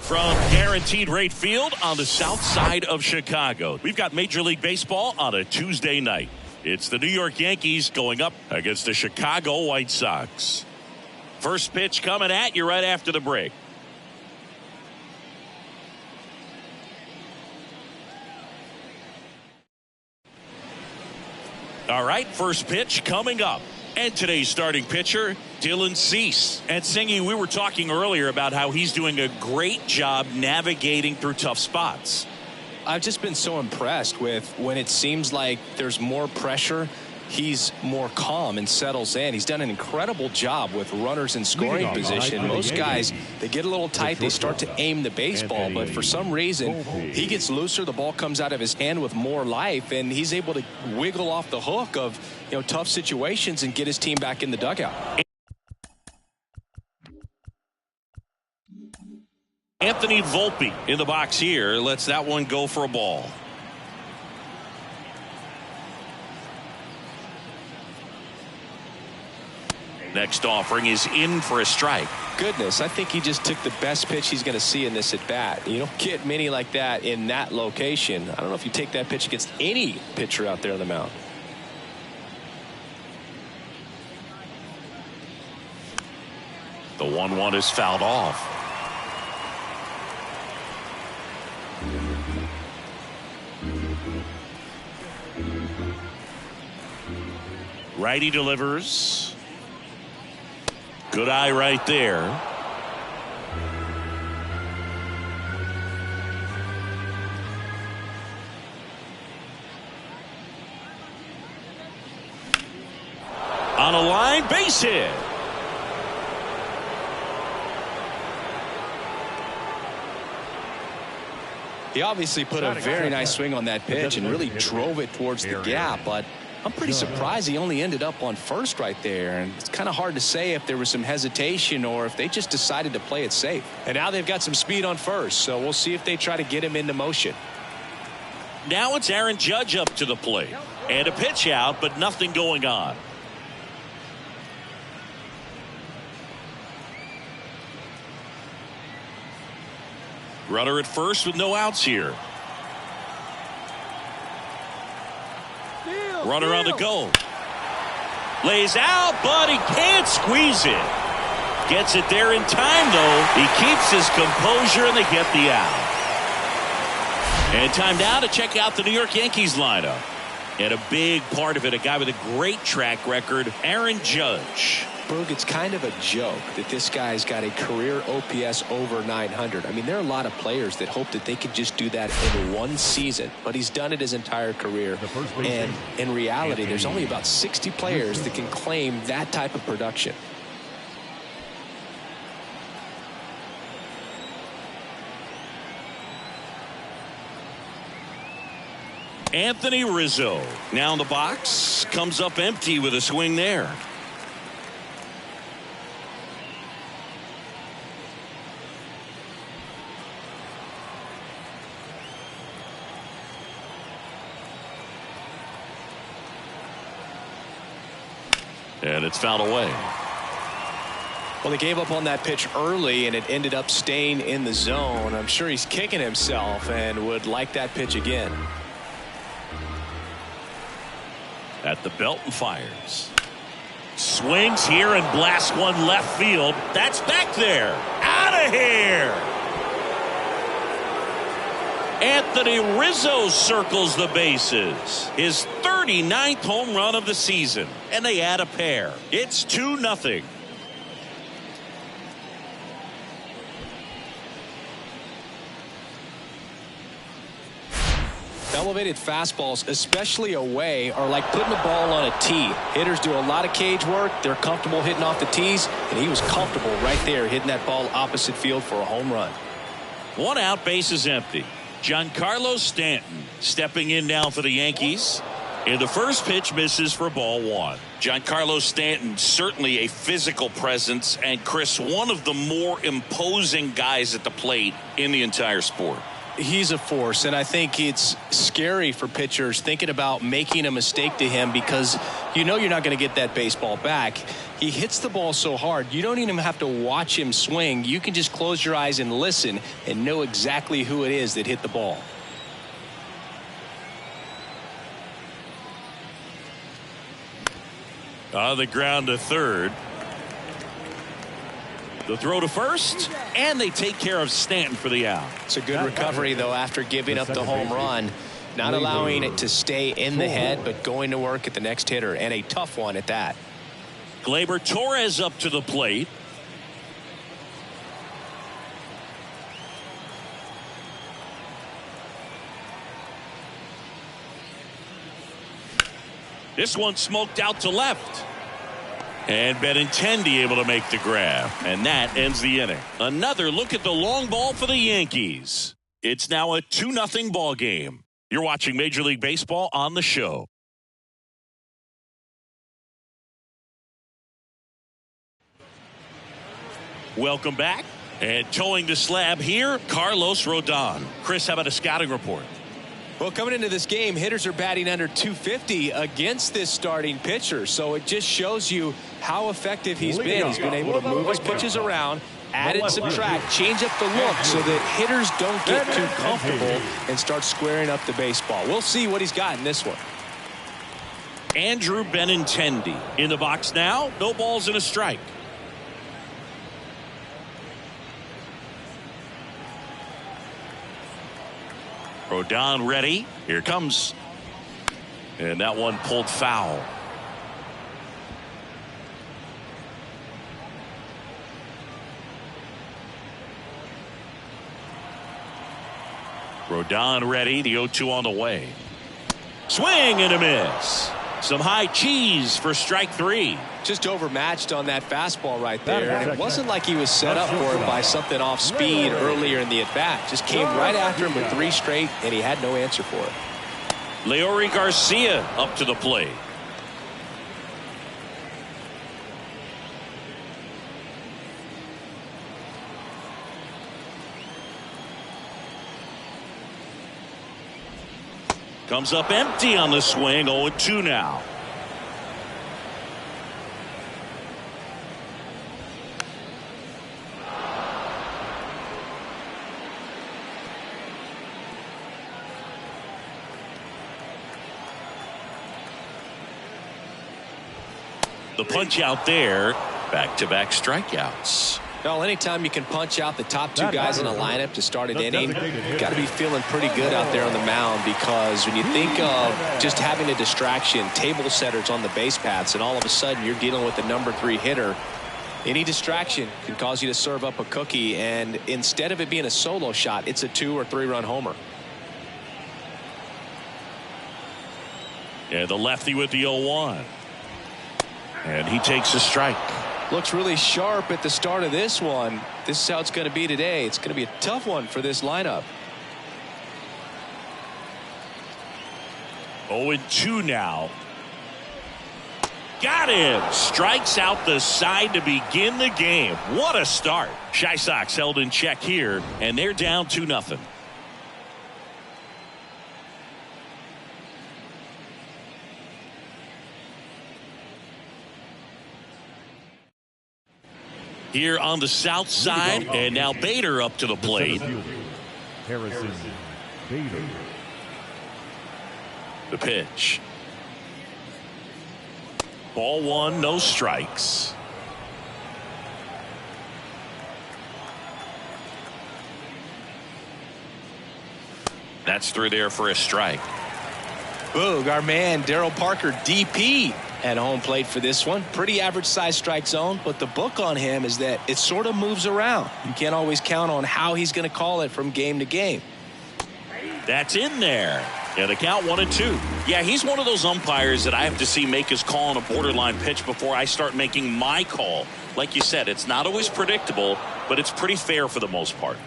From Guaranteed Rate Field on the south side of Chicago, we've got Major League Baseball on a Tuesday night. It's the New York Yankees going up against the Chicago White Sox. First pitch coming at you right after the break. All right, first pitch coming up. And today's starting pitcher, Dylan Cease. And Singy, we were talking earlier about how he's doing a great job navigating through tough spots. I've just been so impressed with when it seems like there's more pressure, he's more calm and settles in. He's done an incredible job with runners in scoring position. Most guys, they get a little tight, they start to aim the baseball, but for some reason, he gets looser, the ball comes out of his hand with more life, and he's able to wiggle off the hook of, tough situations and get his team back in the dugout. Anthony Volpe in the box here lets that one go for a ball. Next offering is in for a strike. Goodness, I think he just took the best pitch he's going to see in this at bat. You don't get many like that in that location. I don't know if you take that pitch against any pitcher out there on the mound. The 1-1 is fouled off. Righty delivers. Good eye right there. On a line, base hit. He obviously put a very nice swing on that pitch and really drove it towards the gap, but I'm pretty surprised he only ended up on first right there, and it's kind of hard to say if there was some hesitation or if they just decided to play it safe. And now they've got some speed on first, so we'll see if they try to get him into motion. Now it's Aaron Judge up to the plate, and a pitch out, but nothing going on. Runner at first with no outs here. Runner on the go. Lays out, but he can't squeeze it. Gets it there in time, though. He keeps his composure, and they get the out. And time now to check out the New York Yankees lineup. And a big part of it, a guy with a great track record, Aaron Judge. Berg, it's kind of a joke that this guy's got a career OPS over 900. I mean, there are a lot of players that hope that they could just do that in one season, but he's done it his entire career. And in reality, there's only about 60 players that can claim that type of production. Anthony Rizzo now in the box, comes up empty with a swing there. And it's fouled away. Well, they gave up on that pitch early, and it ended up staying in the zone. I'm sure he's kicking himself and would like that pitch again. At the belt and fires. Swings here and blasts one left field. That's back there. Out of here. Anthony Rizzo circles the bases. His 39th home run of the season. And they add a pair. It's 2-0. Elevated fastballs, especially away, are like putting the ball on a tee. Hitters do a lot of cage work. They're comfortable hitting off the tees, and he was comfortable right there hitting that ball opposite field for a home run. One out, base is empty. Giancarlo Stanton stepping in now for the Yankees. And the first pitch misses for ball one. Giancarlo Stanton, certainly a physical presence, and Chris, one of the more imposing guys at the plate in the entire sport. He's a force, and I think it's scary for pitchers thinking about making a mistake to him because you know you're not going to get that baseball back. He hits the ball so hard, you don't even have to watch him swing. You can just close your eyes and listen and know exactly who it is that hit the ball. On the ground to third. The throw to first, and they take care of Stanton for the out. It's a good recovery, though, after giving up the home run. Not allowing it to stay in the head, but going to work at the next hitter, and a tough one at that. Gleyber Torres up to the plate. This one smoked out to left. And Benintendi able to make the grab. And that ends the inning. Another look at the long ball for the Yankees. It's now a 2-0 ball game. You're watching Major League Baseball on the show. Welcome back. And towing the slab here, Carlos Rodon. Chris, how about a scouting report? Well, coming into this game, hitters are batting under 250 against this starting pitcher. So it just shows you how effective he's been. He's been able to move his pitches around, add and subtract, change up the look so that hitters don't get too comfortable and start squaring up the baseball. We'll see what he's got in this one. Andrew Benintendi in the box now. No balls and a strike. Rodon ready. Here comes. And that one pulled foul. Rodon ready. The 0-2 on the way. Swing and a miss. Some high cheese for strike three. Just overmatched on that fastball right there. And it wasn't like he was set up for it by something off speed earlier in the at-bat. Just came right after him with 3 straight, and he had no answer for it. Leori Garcia up to the plate. Comes up empty on the swing. 0-2 now. The punch out there. Back-to-back strikeouts. Well, anytime you can punch out the top 2 guys in a lineup to start an inning, you've got to be feeling pretty good out there on the mound, because when you think of just having a distraction, table setters on the base paths, and all of a sudden you're dealing with the number 3 hitter, any distraction can cause you to serve up a cookie, and instead of it being a solo shot, it's a 2 or 3 run homer. And the lefty with the 0-1. And he takes a strike. Looks really sharp at the start of this one. This is how it's going to be today. It's going to be a tough one for this lineup. 0-2 now. Got him. Strikes out the side to begin the game. What a start. Chi Sox held in check here, and they're down 2-0. Here on the south side, and now Bader up to the plate. Harrison Bader. The pitch. Ball 1, no strikes. That's through there for a strike. Boog, our man Daryl Parker, DP, at home plate for this one. Pretty average size strike zone, but the book on him is that it sort of moves around. You can't always count on how he's going to call it from game to game. That's in there. Yeah, the count 1-2. Yeah, he's one of those umpires that I have to see make his call on a borderline pitch before I start making my call. Like you said, it's not always predictable, but it's pretty fair for the most part.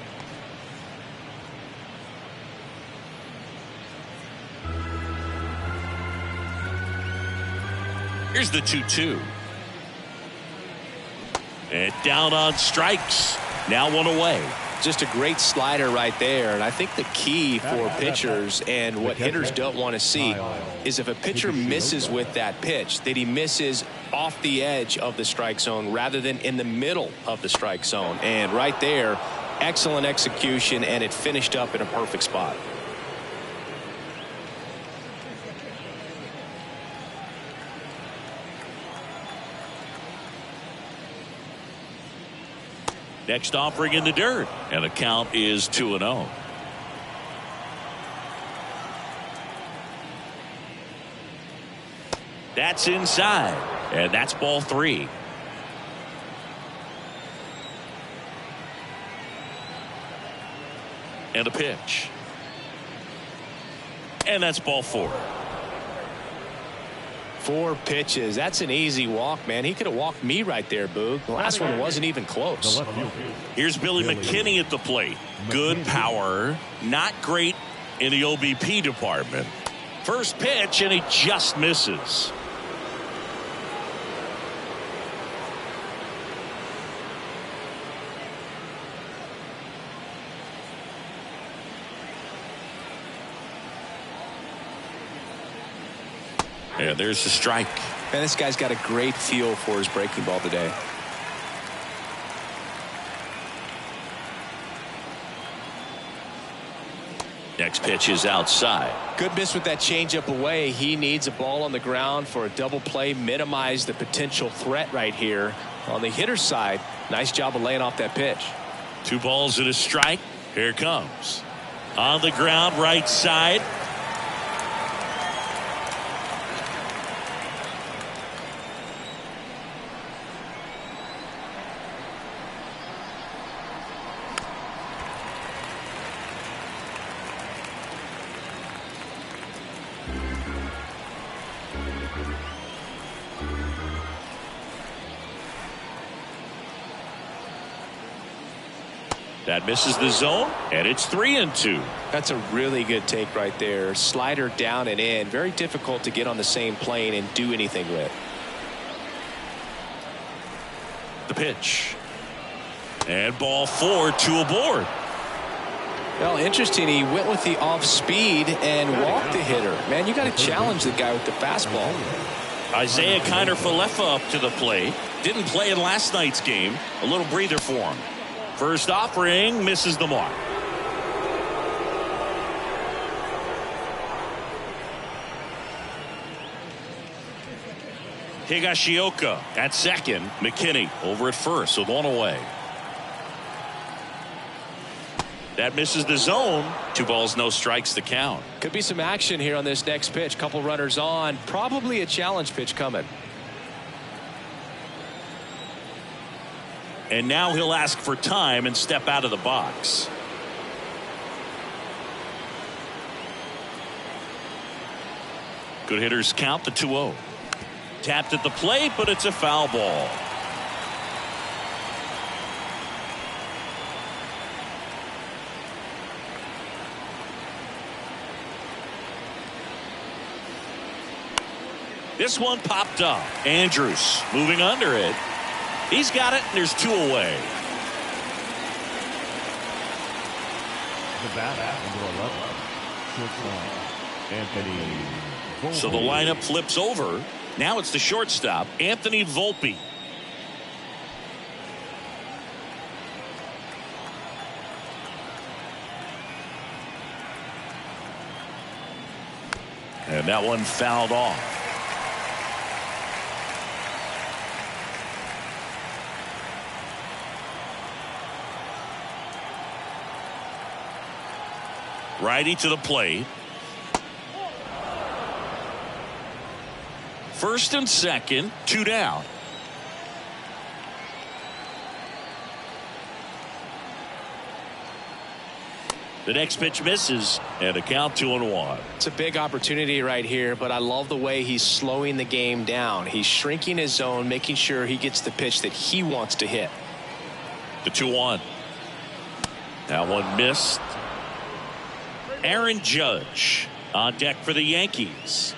Here's the 2-2. And down on strikes. Now 1 away. Just a great slider right there. And I think the key for pitchers and what hitters don't want to see is if a pitcher misses with that pitch, that he misses off the edge of the strike zone rather than in the middle of the strike zone. And right there, excellent execution, and it finished up in a perfect spot. Next offering in the dirt, and the count is 2-0. That's inside, and that's ball 3. And a pitch. And that's ball 4. 4 pitches. That's an easy walk, man. He could have walked me right there, Boog. The last one wasn't even close. Here's Billy McKinney at the plate. Good power. Not great in the OBP department. First pitch, and he just misses. And there's the strike. Man, this guy's got a great feel for his breaking ball today. Next pitch is outside. Good miss with that changeup away. He needs a ball on the ground for a double play. Minimize the potential threat right here. On the hitter's side, nice job of laying off that pitch. 2 balls and a strike. Here it comes. On the ground, right side. That misses the zone, and it's 3-2. That's a really good take right there. Slider down and in. Very difficult to get on the same plane and do anything with. The pitch. And ball 4, 2 aboard. Well, interesting. He went with the off speed and walked the hitter. Man, you got to challenge the guy with the fastball. Isaiah Kiner-Falefa up to the plate. Didn't play in last night's game. A little breather for him. First offering misses the mark. Higashioka at second. McKinney over at first with 1 away. That misses the zone. 2 balls, no strikes to count. Could be some action here on this next pitch. Couple runners on. Probably a challenge pitch coming. And now he'll ask for time and step out of the box. Good hitters count the 2-0. Tapped at the plate, but it's a foul ball. This one popped up. Andrews moving under it. He's got it, and there's 2 away. The bat, number 11, shortstop, Anthony Volpe. So the lineup flips over. Now it's the shortstop, Anthony Volpe. And that one fouled off. Righty to the plate. First and second, 2 down. The next pitch misses, and a count 2-1. It's a big opportunity right here, but I love the way he's slowing the game down. He's shrinking his zone, making sure he gets the pitch that he wants to hit. The 2-1. That one missed. Aaron Judge on deck for the Yankees.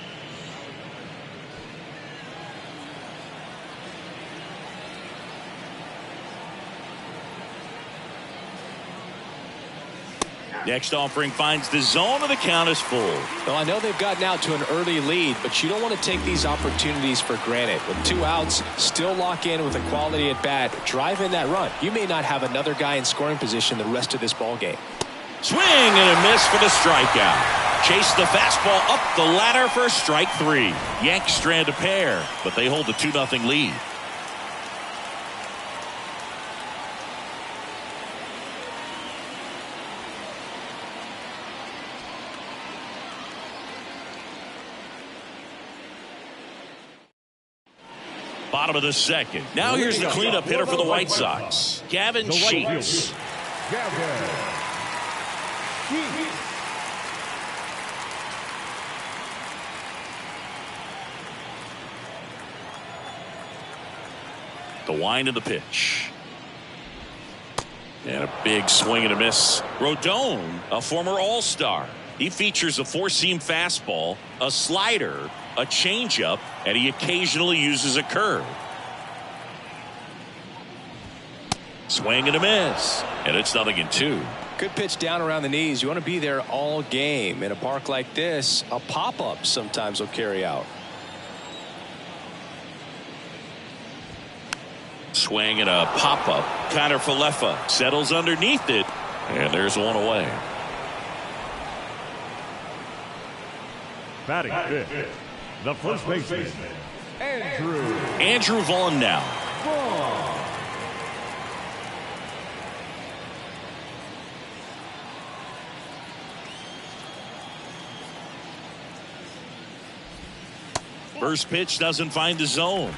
Next offering finds the zone, and the count is full. Well, I know they've gotten out to an early lead, but you don't want to take these opportunities for granted. With 2 outs, still lock in with a quality at bat, drive in that run. You may not have another guy in scoring position the rest of this ball game. Swing and a miss for the strikeout. Chase the fastball up the ladder for strike 3. Yanks strand a pair, but they hold a 2-0 lead. Bottom of the second. Now here's the cleanup hitter for the White Sox, Gavin Sheets. The wind of the pitch. And a big swing and a miss. Rodon, a former All-Star. He features a 4-seam fastball, a slider, a changeup, and he occasionally uses a curve. Swing and a miss. And it's 0-2. Good pitch down around the knees. You want to be there all game. In a park like this, a pop-up sometimes will carry out. Swing and a pop-up. Connor Falefa settles underneath it, and there's one away. Batting fifth, the first baseman, Andrew Vaughn now. First pitch doesn't find the zone.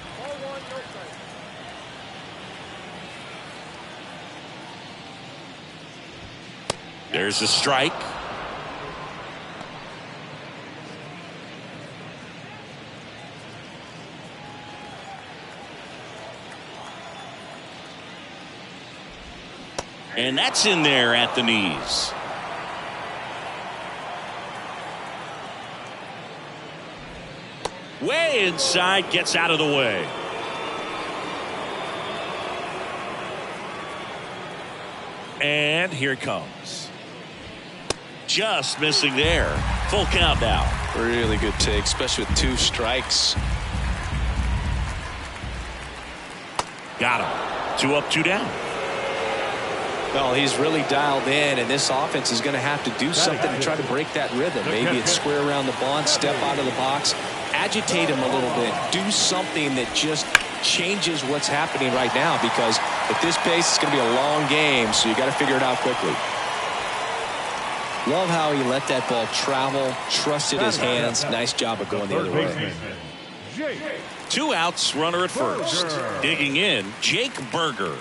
There's a strike. And that's in there at the knees. Way inside, gets out of the way. And here it comes. Just missing there. Full count now. Really good take, especially with 2 strikes. Got him. 2 up, 2 down. Well, he's really dialed in, and this offense is going to have to do something to try to break that rhythm. Maybe it's square around the bunt, step out of the box, agitate him a little bit, do something that just changes what's happening right now, because at this pace, it's going to be a long game, so you got to figure it out quickly. Love how he let that ball travel, trusted his hands. Nice job of going the other way. 2 outs, runner at first. Digging in, Jake Berger.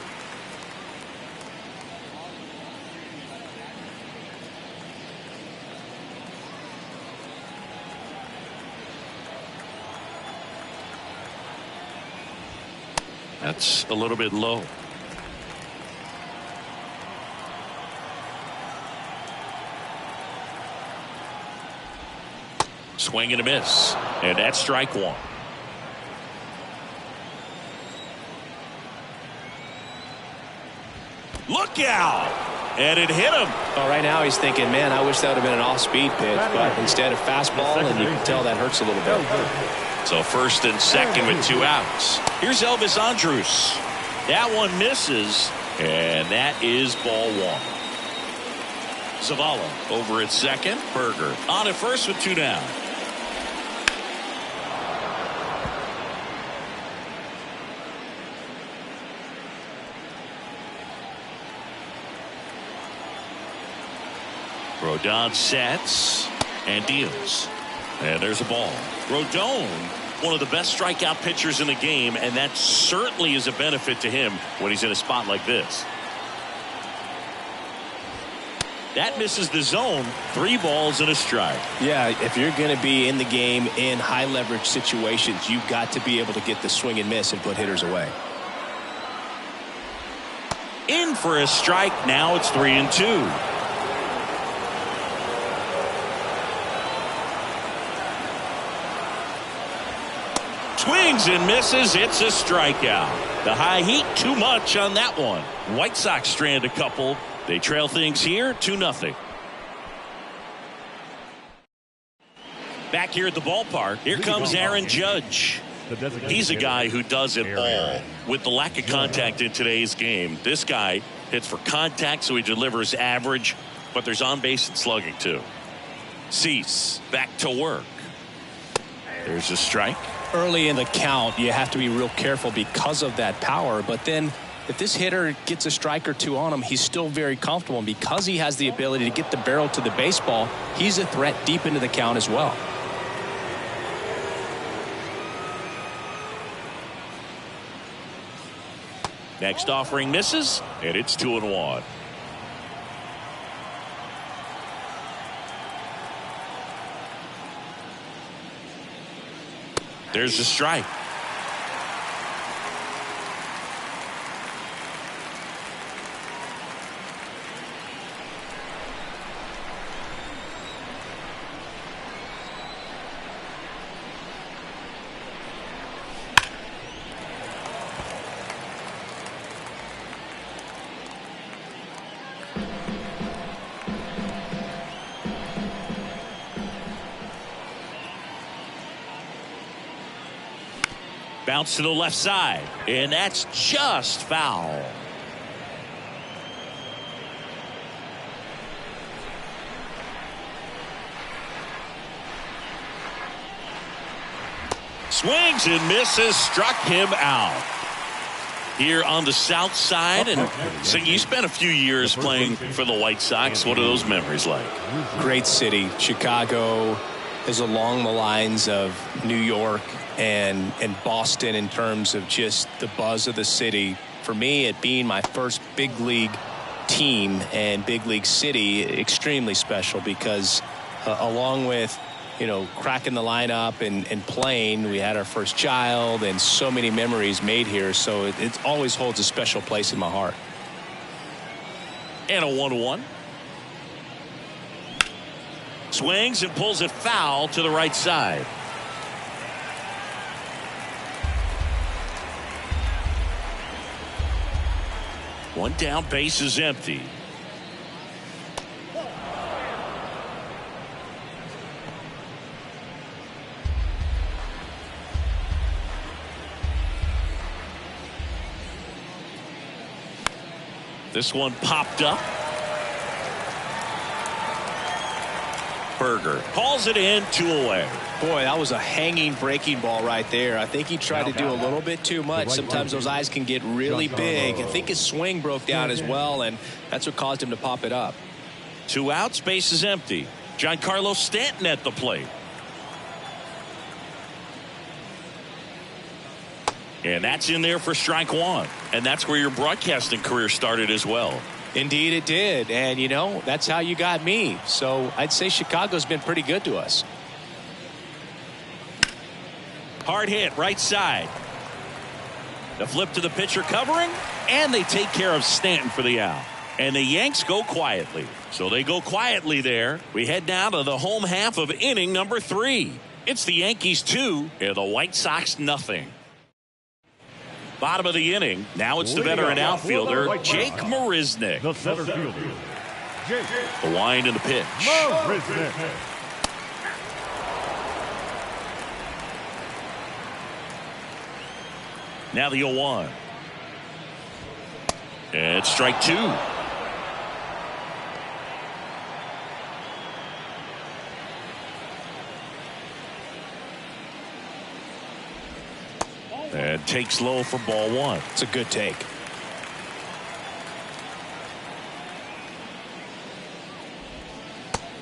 That's a little bit low. Swing and a miss. And that's strike 1. Look out! And it hit him. Well, right now he's thinking, man, I wish that would have been an off-speed pitch, but instead a fastball, and you can tell that hurts a little bit. So first and second with 2 outs. Here's Elvis Andrus. That one misses, and that is ball 1. Zavala over at second. Berger on at first with 2 down. Rodon sets and deals. And there's a ball. Rodon, one of the best strikeout pitchers in the game, and that certainly is a benefit to him when he's in a spot like this. That misses the zone. 3 balls and a strike. Yeah, if you're going to be in the game in high leverage situations, you've got to be able to get the swing and miss and put hitters away. In for a strike. Now it's 3-2. Swings and misses. It's a strikeout. The high heat, too much on that one. White Sox strand a couple. They trail things here 2-0. Back here at the ballpark, here comes Aaron Judge. He's a guy who does it all. With the lack of contact in today's game, this guy hits for contact, so he delivers average, but there's on base and slugging too. Cease back to work. There's a strike. Early in the count, you have to be real careful because of that power, but then if this hitter gets a strike or two on him, he's still very comfortable, and because he has the ability to get the barrel to the baseball, he's a threat deep into the count as well. Next offering misses, and it's 2-1. There's a strike. Bounce to the left side, and that's just foul. Swings and misses, struck him out. Here on the south side, and so you spent a few years playing for the White Sox. What are those memories like? Great city. Chicago is along the lines of New York and Boston in terms of just the buzz of the city. For me, it being my first big league team and big league city, extremely special because along with, you know, cracking the lineup and playing, we had our first child and so many memories made here. So it always holds a special place in my heart. And a 1-1. Swings and pulls it foul to the right side. One down, base is empty. This one popped up. Berger calls it in, 2 away. Boy, that was a hanging breaking ball right there. I think he tried to do a little bit too much. Sometimes those eyes can get really big. I think his swing broke down as well, and that's what caused him to pop it up. 2 outs, base is empty. Giancarlo Stanton at the plate. And that's in there for strike 1. And that's where your broadcasting career started as well. Indeed it did. And, you know, that's how you got me. So I'd say Chicago's been pretty good to us. Hard hit, right side. The flip to the pitcher covering, and they take care of Stanton for the out. And the Yanks go quietly. So they go quietly there. We head now to the home half of inning number 3. It's the Yankees 2 and the White Sox nothing. Bottom of the inning. Now it's the veteran outfielder, Jake Marisnick. The center fielder, Jake. The wind and the pitch. Marisnick. Now the 0-1. And it's strike 2. And takes low for ball 1. It's a good take.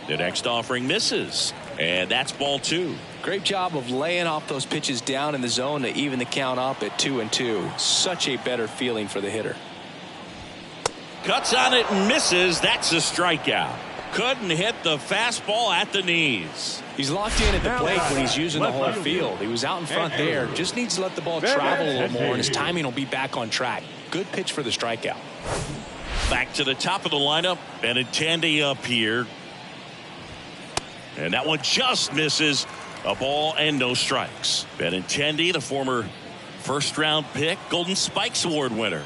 The next offering misses. And that's ball 2. Great job of laying off those pitches down in the zone to even the count up at 2-2. Such a better feeling for the hitter. Cuts on it and misses. That's a strikeout. Couldn't hit the fastball at the knees. He's locked in at the plate when he's using the whole field. He was out in front there. Just needs to let the ball travel a little more, and his timing will be back on track. Good pitch for the strikeout. Back to the top of the lineup. Benintendi up here. And that one just misses. A ball and no strikes. Benintendi, the former first-round pick, Golden Spikes Award winner.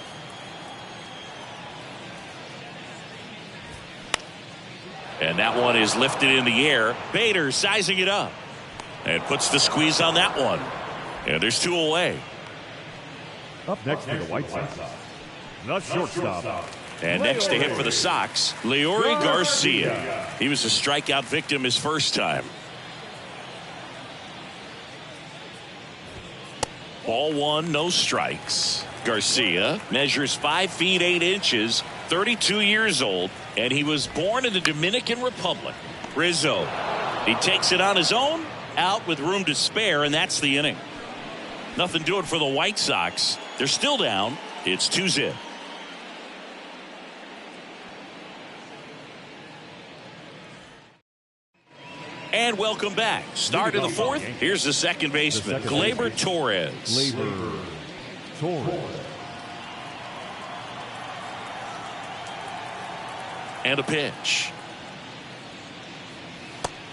And that one is lifted in the air. Bader sizing it up. And puts the squeeze on that one. And there's 2 away. Up next for the White Sox, the shortstop. And next to hit for the Sox, Leury Garcia. He was a strikeout victim his first time. Ball 1, no strikes. Garcia measures 5 feet 8 inches, 32 years old, and he was born in the Dominican Republic. Rizzo, he takes it on his own, out with room to spare, and that's the inning. Nothing doing for the White Sox. They're still down. It's 2-0. And welcome back. Start of the 4th. Here's the second baseman, Gleyber Torres. And a pitch.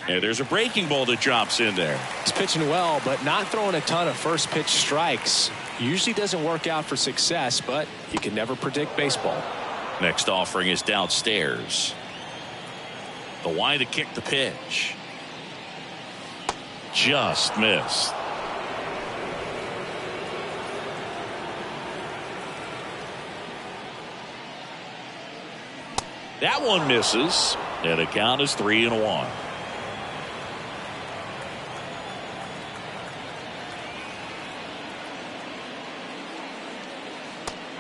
And there's a breaking ball that drops in there. He's pitching well, but not throwing a ton of first pitch strikes. Usually doesn't work out for success, but you can never predict baseball. Next offering is downstairs. The Y to kick the pitch. Just missed. That one misses, and the count is 3-1.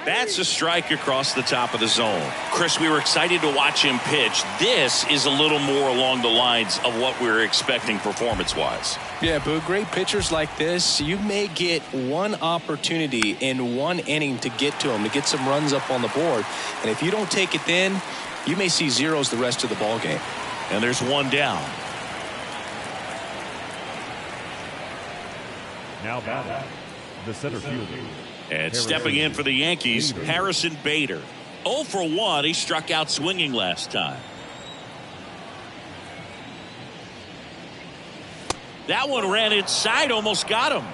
That's a strike across the top of the zone. Chris, we were excited to watch him pitch. This is a little more along the lines of what we were expecting performance-wise. Yeah, Boo, great pitchers like this, you may get one opportunity in one inning to get to him, to get some runs up on the board. And if you don't take it then, you may see zeros the rest of the ball game. And there's one down. Now batting, the center fielder. And stepping in for the Yankees, Harrison Bader. 0 for 1. He struck out swinging last time. That one ran inside, almost got him.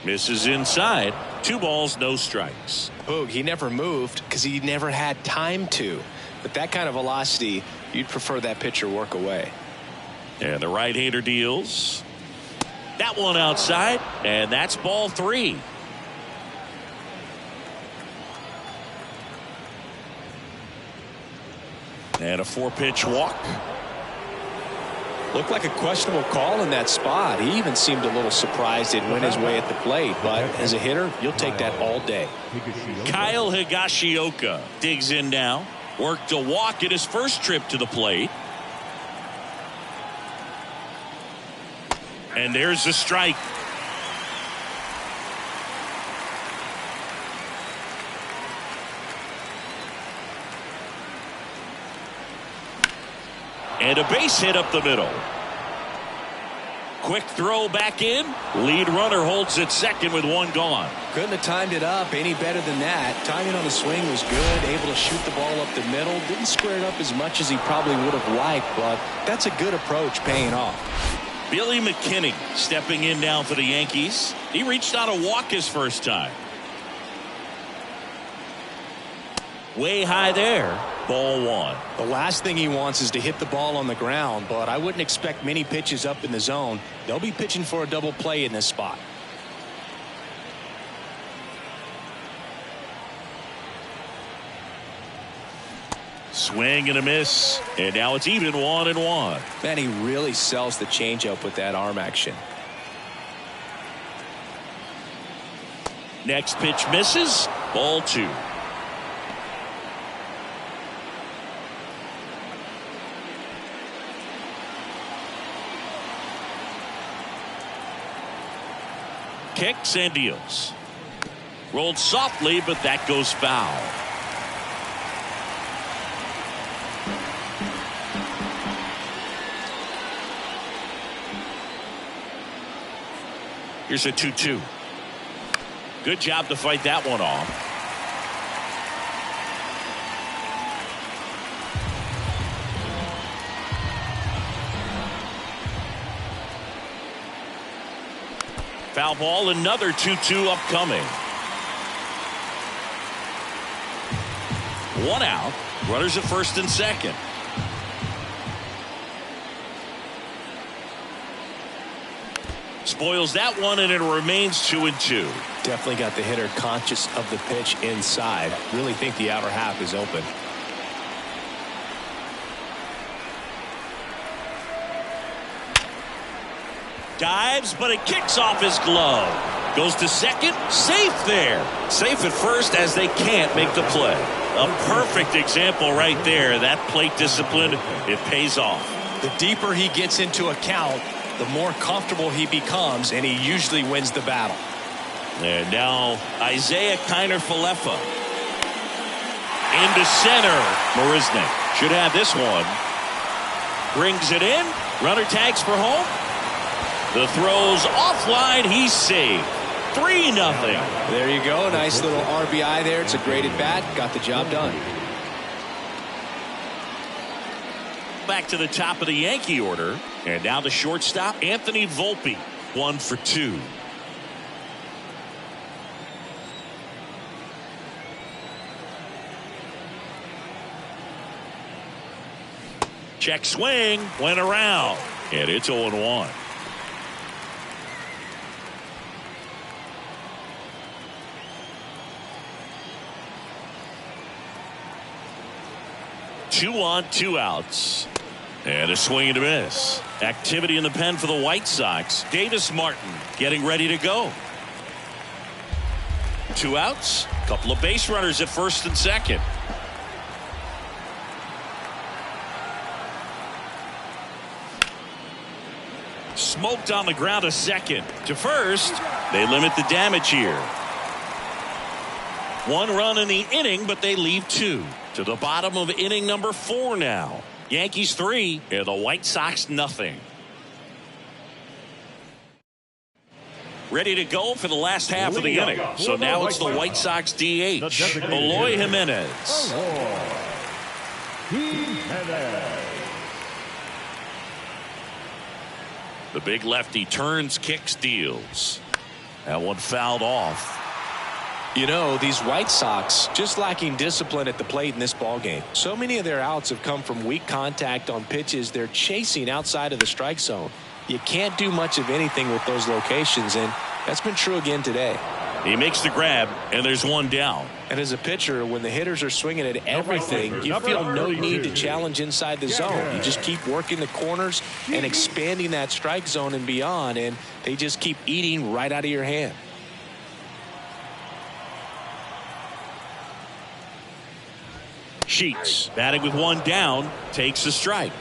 Misses inside. 2 balls, no strikes. Boog, he never moved because he never had time to. But that kind of velocity, you'd prefer that pitcher work away. And the right-hander deals. That one outside, and that's ball 3. And a 4-pitch walk. Looked like a questionable call in that spot. He even seemed a little surprised it went his way at the plate. But as a hitter, you'll take that all day. Kyle Higashioka digs in now. Worked a walk at his first trip to the plate. And there's a strike. And a base hit up the middle. Quick throw back in. Lead runner holds at second with 1 gone. Couldn't have timed it up any better than that. Timing on the swing was good. Able to shoot the ball up the middle. Didn't square it up as much as he probably would have liked, but that's a good approach paying off. Billy McKinney stepping in now for the Yankees. He reached out a walk his first time. Way high there. Ball 1. The last thing he wants is to hit the ball on the ground, but I wouldn't expect many pitches up in the zone. They'll be pitching for a double play in this spot. Swing and a miss, and now it's even 1-1. Man, he really sells the changeup with that arm action. Next pitch misses. Ball 2. Kicks and deals. Rolled softly, but that goes foul. Here's a 2-2. Good job to fight that one off. Foul ball, another 2-2 upcoming. One out. Runners at first and second. Spoils that one, and it remains 2-2. Definitely got the hitter conscious of the pitch inside. Really think the outer half is open. Dives, but it kicks off his glove. Goes to second. Safe there. Safe at first as they can't make the play. A perfect example right there. That plate discipline, it pays off. The deeper he gets into a count, the more comfortable he becomes, and he usually wins the battle. And now Isaiah Kiner-Falefa. Into center. Marisnik should have this one. Brings it in. Runner tags for home. The throw's offline. He's safe. 3-0. There you go. Nice little RBI there. It's a great at bat. Got the job done. Back to the top of the Yankee order. And now the shortstop, Anthony Volpe. 1 for 2. Check swing. Went around. And it's 0-1. Two on, 2 outs. And a swing and a miss. Activity in the pen for the White Sox. Davis Martin getting ready to go. 2 outs. Couple of base runners at first and second. Smoked on the ground to second. To first. They limit the damage here. 1 run in the inning, but they leave 2. To the bottom of inning number 4 now. Yankees 3 and the White Sox nothing. Ready to go for the last half of the inning. So now it's the White Sox DH, Eloy Jimenez. The big lefty turns, kicks, deals. That one fouled off. You know, these White Sox just lacking discipline at the plate in this ballgame. So many of their outs have come from weak contact on pitches they're chasing outside of the strike zone. You can't do much of anything with those locations, and that's been true again today. He makes the grab, and there's 1 down. And as a pitcher, when the hitters are swinging at everything, you feel no need to challenge inside the zone. You just keep working the corners and expanding that strike zone and beyond, and they just keep eating right out of your hand. Sheets batting with 1 down, takes a strike.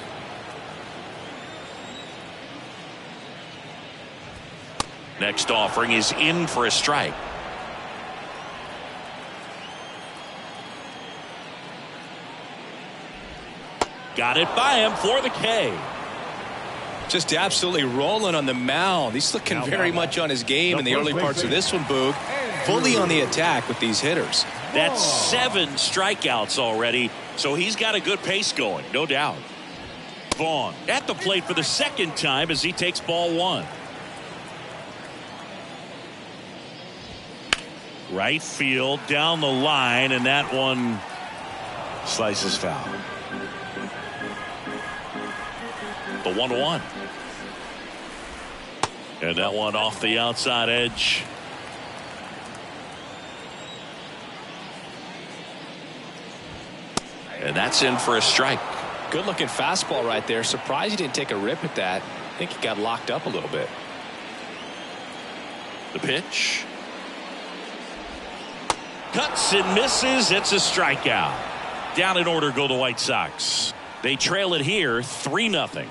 Next offering is in for a strike. Got it by him for the K. Just absolutely rolling on the mound. He's looking very much on his game in the early parts of this one, Boog. Fully on the attack with these hitters. That's 7 strikeouts already, so he's got a good pace going, no doubt. Vaughn at the plate for the second time as he takes ball 1. Right field, down the line, and that one slices foul. The 1-1. And that one off the outside edge. And that's in for a strike. Good looking fastball right there. Surprised he didn't take a rip at that. I think he got locked up a little bit. The pitch. Cuts and misses. It's a strikeout. Down in order go the White Sox. They trail it here 3-0.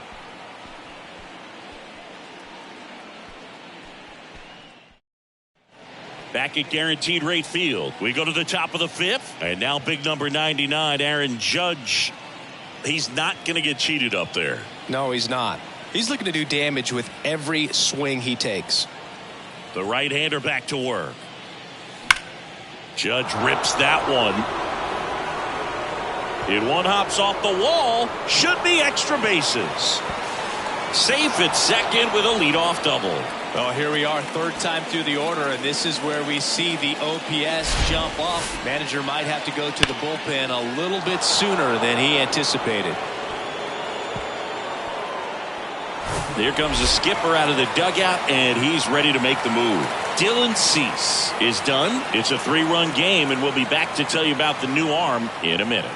Back at Guaranteed Rate Field. We go to the top of the 5th. And now big number 99, Aaron Judge. He's not going to get cheated up there. No, he's not. He's looking to do damage with every swing he takes. The right-hander back to work. Judge rips that one. It one hops off the wall. Should be extra bases. Safe at second with a leadoff double. Well, here we are, third time through the order, and this is where we see the OPS jump up. Manager might have to go to the bullpen a little bit sooner than he anticipated. Here comes the skipper out of the dugout, and he's ready to make the move. Dylan Cease is done. It's a 3-run game, and we'll be back to tell you about the new arm in a minute.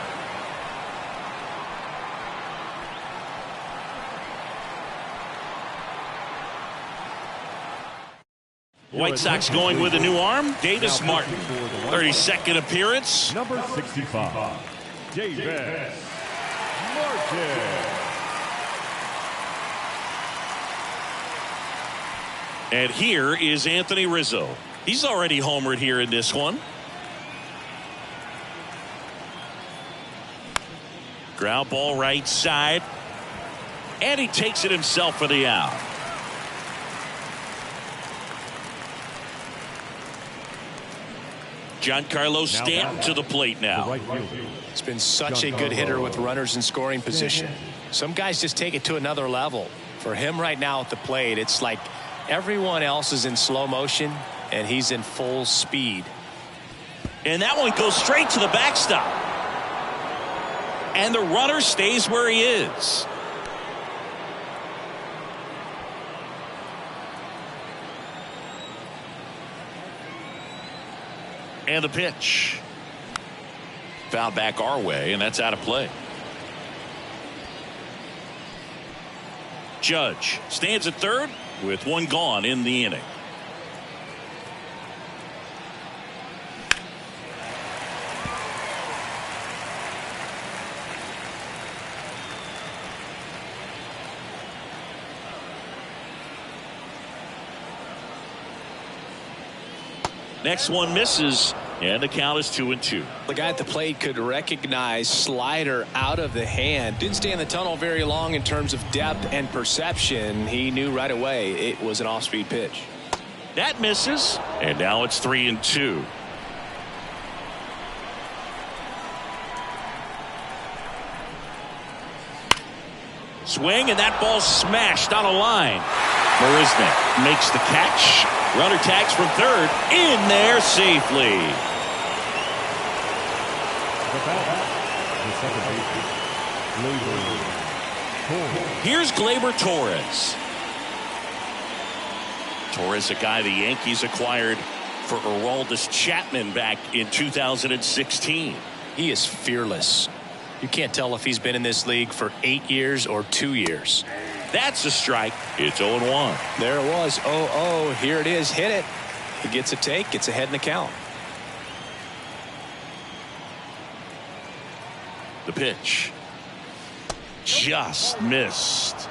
White Sox going with a new arm, Davis Martin. 32nd appearance. Number 65, Davis Martin. And here is Anthony Rizzo. He's already homered here in this one. Ground ball right side. And he takes it himself for the out. Giancarlo Stanton to the plate now. It's been such a good hitter with runners in scoring position. Some guys just take it to another level. For him right now at the plate, it's like everyone else is in slow motion and he's in full speed. And that one goes straight to the backstop. And the runner stays where he is. And the pitch. Foul back our way, and that's out of play. Judge stands at third with one gone in the inning. Next one misses, and the count is 2-2. The guy at the plate could recognize slider out of the hand. Didn't stay in the tunnel very long in terms of depth and perception. He knew right away it was an off-speed pitch. That misses, and now it's 3-2. Swing, and that ball's smashed on a line. Marisnik makes the catch. Runner tags from third, in there safely. Here's Gleyber Torres. Torres, a guy the Yankees acquired for Aroldis Chapman back in 2016. He is fearless. You can't tell if he's been in this league for 8 years or 2 years. That's a strike. It's 0-1. There it was. 0-0. Here it is. Hit it. He gets a take. Gets ahead in the count. The pitch. Just missed.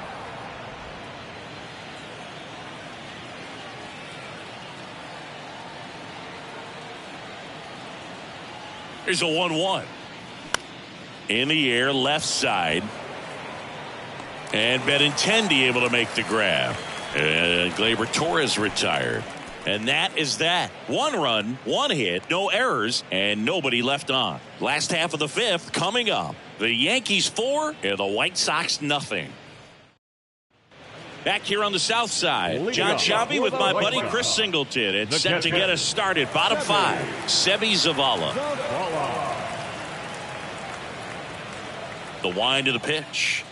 Here's a 1-1. In the air, left side. And Benintendi able to make the grab. And Gleyber Torres retired. And that is that. 1 run, 1 hit, no errors, and nobody left on. Last half of the 5th coming up. The Yankees 4 and the White Sox nothing. Back here on the south side, John Shabby with my buddy Chris Singleton. It's set to get us started. Bottom 5, Sebi Zavala. The wind of the pitch.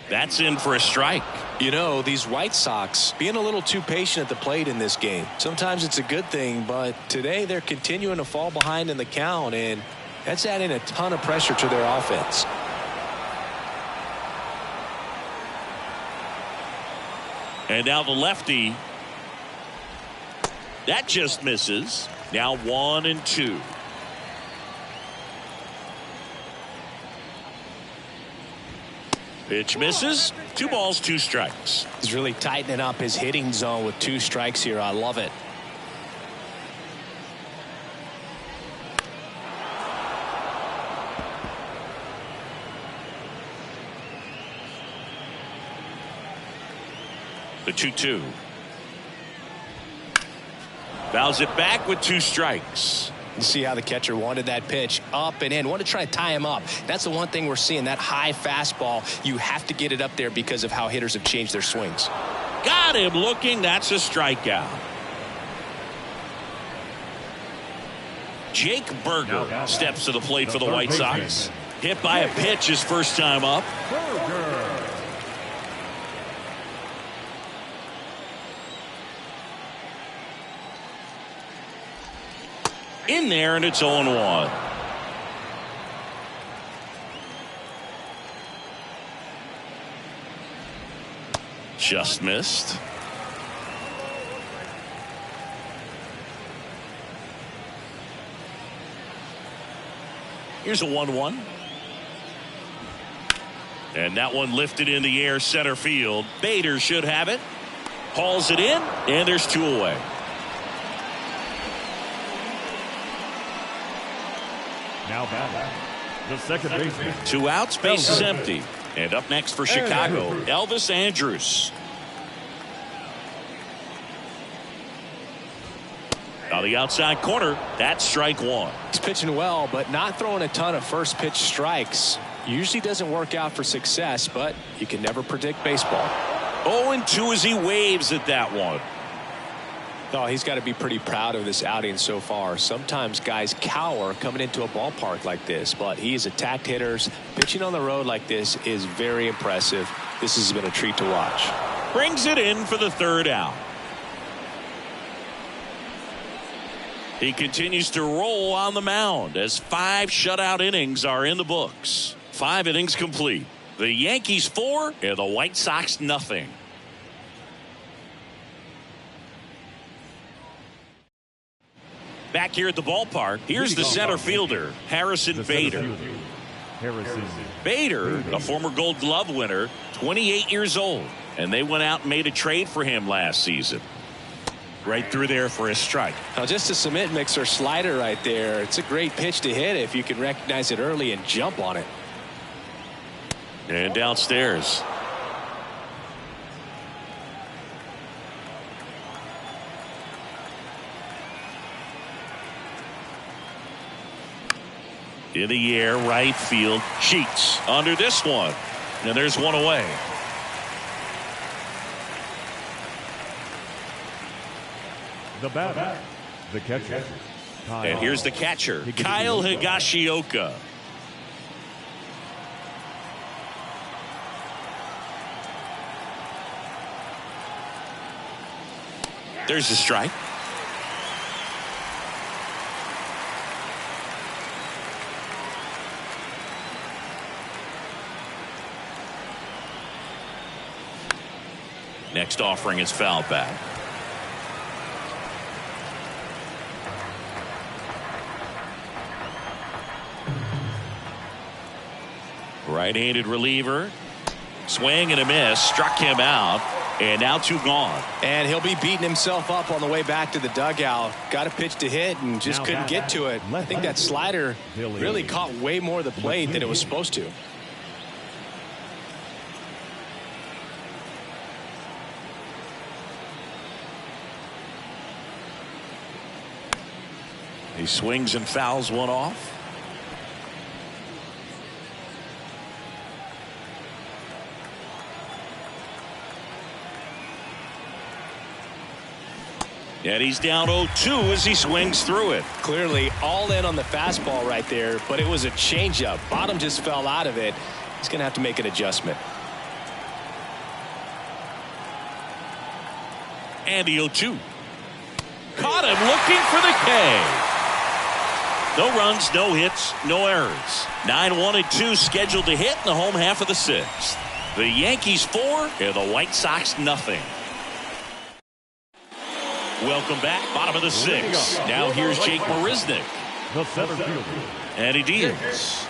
That's in for a strike. You know, these White Sox being a little too patient at the plate in this game. Sometimes it's a good thing, but today they're continuing to fall behind in the count, and that's adding a ton of pressure to their offense. And now the lefty. That just misses. Now 1-2. Pitch misses. 2 balls, 2 strikes. He's really tightening up his hitting zone with 2 strikes here. I love it. The 2-2. Fouls it back with 2 strikes. You see how the catcher wanted that pitch up and in. Want to try to tie him up. That's the one thing we're seeing. That high fastball, you have to get it up there because of how hitters have changed their swings. Got him looking. That's a strikeout. Jake Berger steps to the plate for the White Sox. Hit by a pitch his first time up. In there, and it's 0-1. Just missed. Here's a 1-1. And that one lifted in the air center field. Bader should have it. Hauls it in, and there's 2 away. Now batting, the second baseman. 2 outs, base is empty. And up next for Chicago, Elvis Andrus. On the outside corner, that's strike 1. He's pitching well, but not throwing a ton of first pitch strikes. Usually doesn't work out for success, but you can never predict baseball. 0-2 as he waves at that one. Oh, he's got to be pretty proud of this outing so far. Sometimes guys cower coming into a ballpark like this, but he's attacked hitters. Pitching on the road like this is very impressive. This has been a treat to watch. Brings it in for the 3rd out. He continues to roll on the mound as 5 shutout innings are in the books. 5 innings complete. The Yankees 4 and the White Sox nothing. Back here at the ballpark, here's the center fielder, Harrison Bader. Bader, a former Gold Glove winner, 28 years old, and they went out and made a trade for him last season. Right through there for a strike. Now just a cement mixer slider right there. It's a great pitch to hit if you can recognize it early and jump on it. And downstairs. In the air, right field. Sheets under this one. And there's 1 away. The batter, the catcher. And here's the catcher, Kyle Higashioka. There's the strike. Next offering is foul back. Right-handed reliever. Swing and a miss. Struck him out. And now 2 gone. And he'll be beating himself up on the way back to the dugout. Got a pitch to hit and just couldn't get to it. I think that slider really caught way more of the plate than it was supposed to. He swings and fouls one off. And he's down 0-2 as he swings through it. Clearly all in on the fastball right there, but it was a changeup. Bottom just fell out of it. He's going to have to make an adjustment. And the 0-2. Caught him looking for the K. No runs, no hits, no errors. 9-1-2 scheduled to hit in the home half of the 6th. The Yankees 4 and the White Sox nothing. Welcome back, bottom of the 6th. Now here's Jake Marisnick. The center fielder, Eddie Diaz.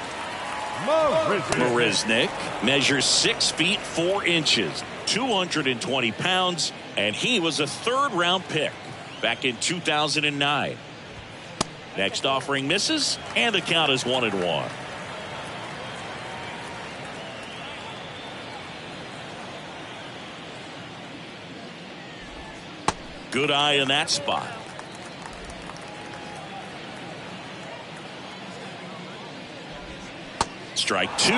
Marisnick measures 6 feet 4 inches, 220 pounds, and he was a 3rd-round pick back in 2009. Next offering misses, and the count is 1-1. Good eye in that spot. Strike 2.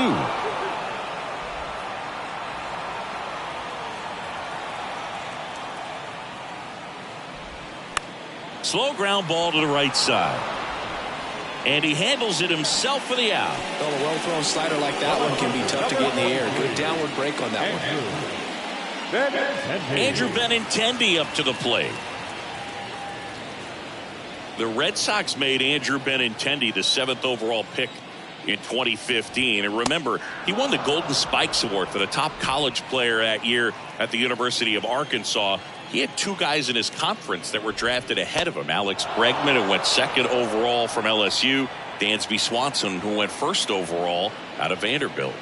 Slow ground ball to the right side. And he handles it himself for the out. Well, a well-thrown slider like that one can be tough to get in the air. Good downward break on that one. Andrew Benintendi up to the plate. The Red Sox made Andrew Benintendi the 7th overall pick in 2015. And remember, he won the Golden Spikes Award for the top college player that year at the University of Arkansas. He had 2 guys in his conference that were drafted ahead of him. Alex Bregman, who went 2nd overall from LSU. Dansby Swanson, who went 1st overall out of Vanderbilt.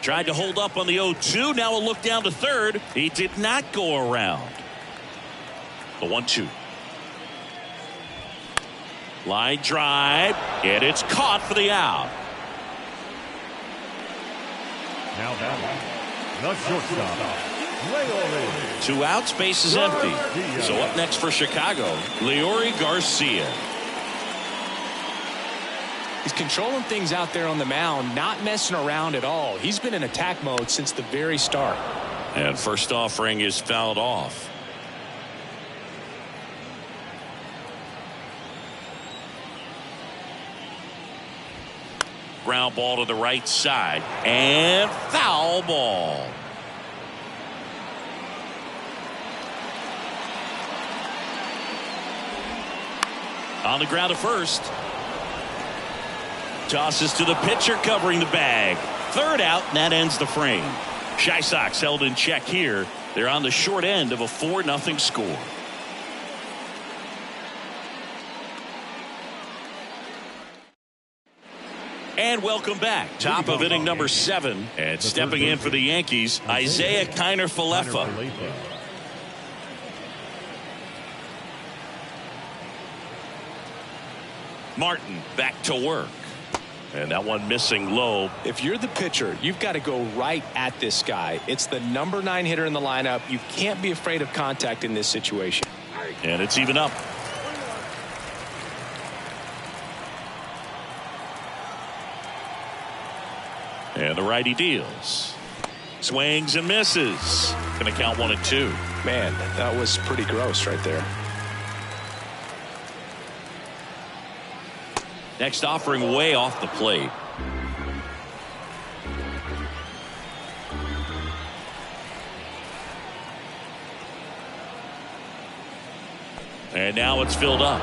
Tried to hold up on the 0-2. Now a look down to third. He did not go around. The 1-2. Line drive. And it's caught for the out. Now batting, the shortstop, 2 outs, base is empty. So up next for Chicago, Leori Garcia. He's controlling things out there on the mound, not messing around at all. He's been in attack mode since the very start. And first offering is fouled off. Ground ball to the right side. And foul ball. On the ground to first. Tosses to the pitcher covering the bag. Third out, and that ends the frame. Chi Sox held in check here. They're on the short end of a 4-0 score. And welcome back. Top of inning number 7. And stepping in for the Yankees, Isaiah Kiner-Falefa. Martin back to work. And that one missing low. If you're the pitcher, you've got to go right at this guy. It's the number 9 hitter in the lineup. You can't be afraid of contact in this situation. And it's even up. And the righty deals. Swings and misses. Going to count 1 and 2. Man, that was pretty gross right there. Next offering way off the plate. And now it's filled up.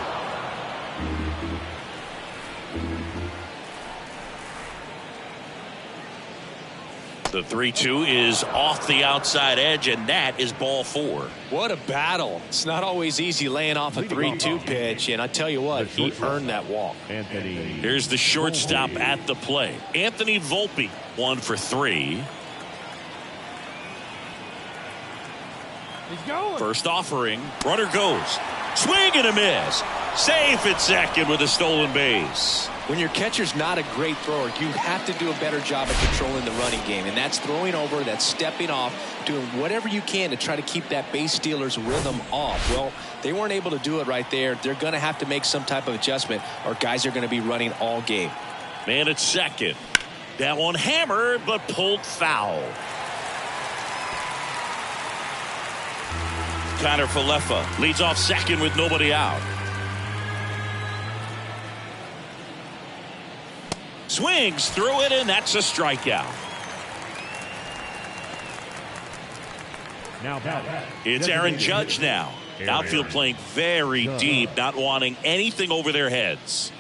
The 3-2 is off the outside edge, and that is ball 4. What a battle. It's not always easy laying off a 3-2 pitch, and I tell you what, he earned that walk. Here's the shortstop at the plate. Anthony Volpe, 1 for 3. First offering, runner goes. Swing and a miss. Safe at second with a stolen base. When your catcher's not a great thrower, you have to do a better job at controlling the running game. And that's throwing over, that's stepping off, doing whatever you can to try to keep that base stealer's rhythm off. Well, they weren't able to do it right there. They're going to have to make some type of adjustment, or guys are going to be running all game. Man at second. That one hammered, but pulled foul. Kiner-Falefa leads off second with nobody out. Swings through it, and that's a strikeout. It's Aaron Judge now. Outfield playing very deep, not wanting anything over their heads.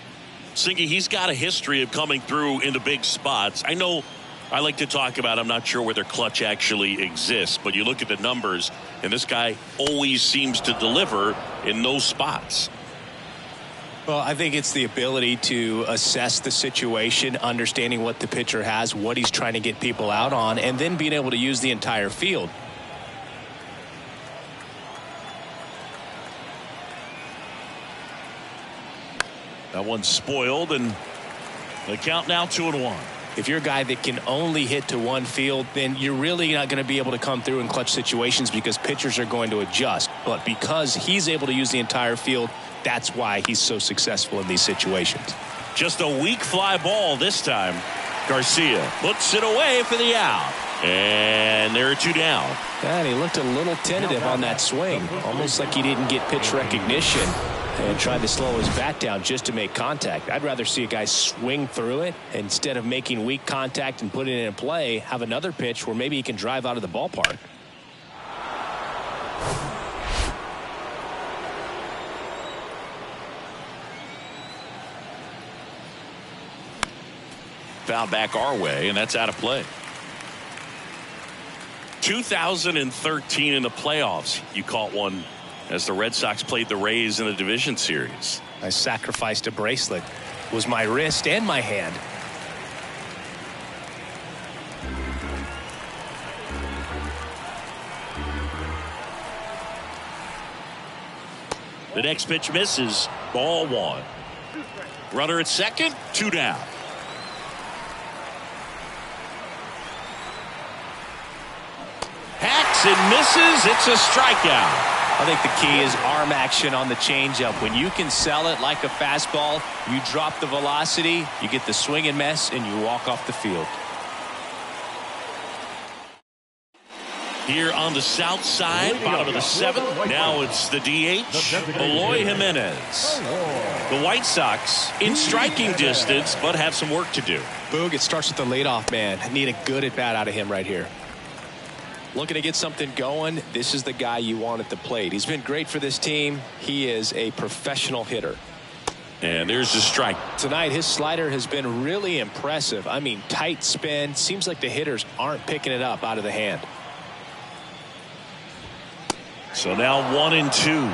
Singy, he's got a history of coming through into big spots. I know I like to talk about, I'm not sure whether clutch actually exists, but you look at the numbers, and this guy always seems to deliver in those spots. Well, I think it's the ability to assess the situation, understanding what the pitcher has, what he's trying to get people out on, and then being able to use the entire field. That one's spoiled, and the count now 2-1. If you're a guy that can only hit to one field, then you're really not going to be able to come through in clutch situations because pitchers are going to adjust. But because he's able to use the entire field, that's why he's so successful in these situations. Just a weak fly ball this time. Garcia puts it away for the out. And there are 2 down. And he looked a little tentative on that swing, almost like he didn't get pitch recognition and tried to slow his bat down just to make contact. I'd rather see a guy swing through it instead of making weak contact and putting it in play, have another pitch where maybe he can drive out of the ballpark. Foul back our way, and that's out of play. 2013 in the playoffs, you caught one as the Red Sox played the Rays in the division series. I sacrificed a bracelet. It was my wrist and my hand. The next pitch misses. Ball 1. Runner at second, 2 down. Hacks and misses. It's a strikeout. I think the key is arm action on the changeup. When you can sell it like a fastball, you drop the velocity, you get the swing and miss, and you walk off the field. Here on the south side, bottom of the 7th. Now it's the DH, Eloy Jimenez. The White Sox in striking distance, but have some work to do. Boog, it starts with the leadoff man. I need a good at bat out of him right here. Looking to get something going. This is the guy you want at the plate. He's been great for this team. He is a professional hitter. And there's the strike. Tonight, his slider has been really impressive. I mean, tight spin. Seems like the hitters aren't picking it up out of the hand. So now 1-2.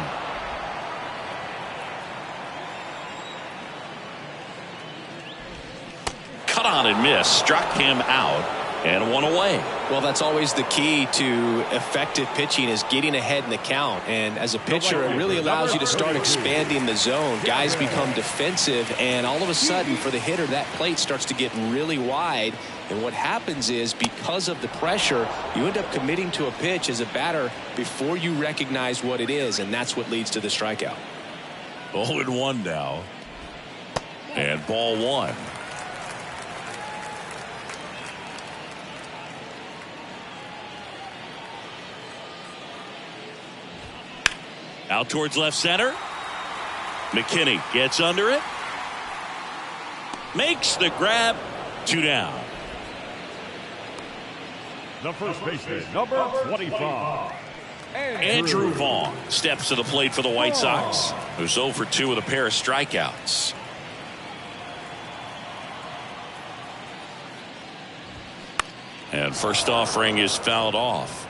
Cut on and miss. Struck him out. And 1 away. Well, that's always the key to effective pitching, is getting ahead in the count. And as a pitcher, it really allows you to start expanding the zone. Guys become defensive, and all of a sudden, for the hitter, that plate starts to get really wide. And what happens is, because of the pressure, you end up committing to a pitch as a batter before you recognize what it is, and that's what leads to the strikeout. 0-1 now. And ball 1. Out towards left center. McKinney gets under it. Makes the grab. 2 down. The first baseman, number 25. Andrew Vaughn steps to the plate for the White Sox, who's 0 for 2 with a pair of strikeouts. And first offering is fouled off.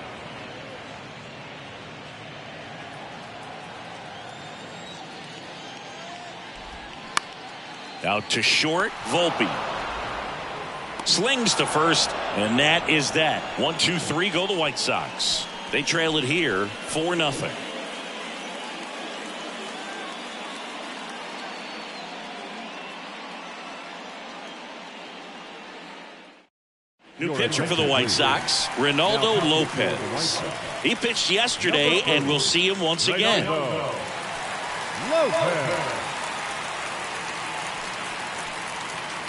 Out to short, Volpe. Slings to first, and that is that. 1-2-3 go the White Sox. They trail it here 4-0. New pitcher for the White Sox, Ronaldo Lopez. He pitched yesterday, and we'll see him once again.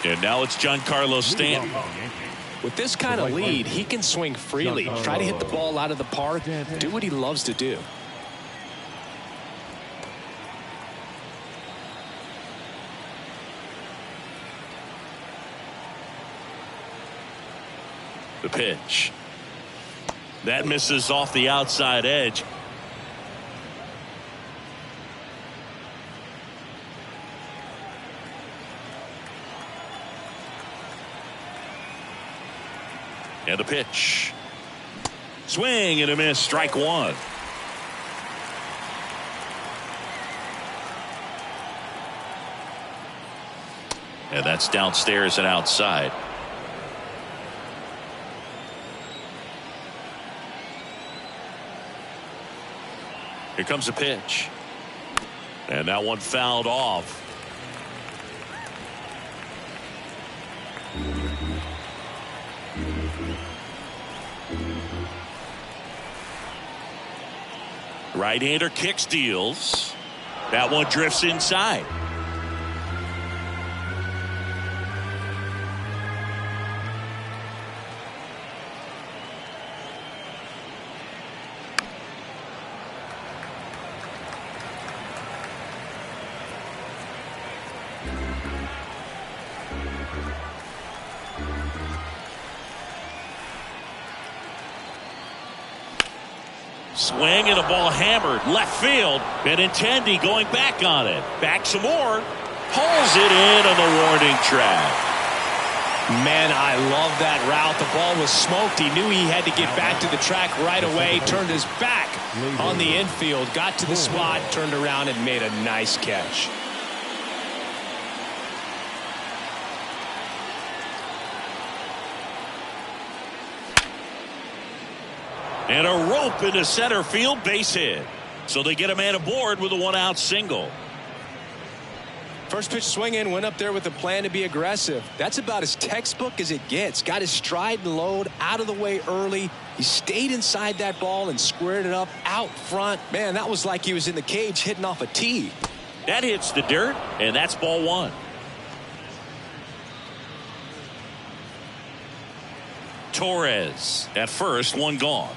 And now it's Giancarlo Stanton. With this kind of lead, he can swing freely, try to hit the ball out of the park, do what he loves to do. The pitch. That misses off the outside edge. And the pitch. Swing and a miss. Strike 1. And that's downstairs and outside. Here comes the pitch. And that one fouled off. Right-hander kicks, deals. That one drifts inside. Swing and a ball hammered left field. Benintendi going back on it. Back some more. Pulls it in on the warning track. Man, I love that route. The ball was smoked. He knew he had to get back to the track right away. Turned his back on the infield. Got to the spot. Turned around and made a nice catch. And a rope into center field, base hit. So they get a man aboard with a one-out single. First pitch swing in, went up there with a plan to be aggressive. That's about as textbook as it gets. Got his stride and load out of the way early. He stayed inside that ball and squared it up out front. Man, that was like he was in the cage hitting off a tee. That hits the dirt, and that's ball one. Torres at first, one gone.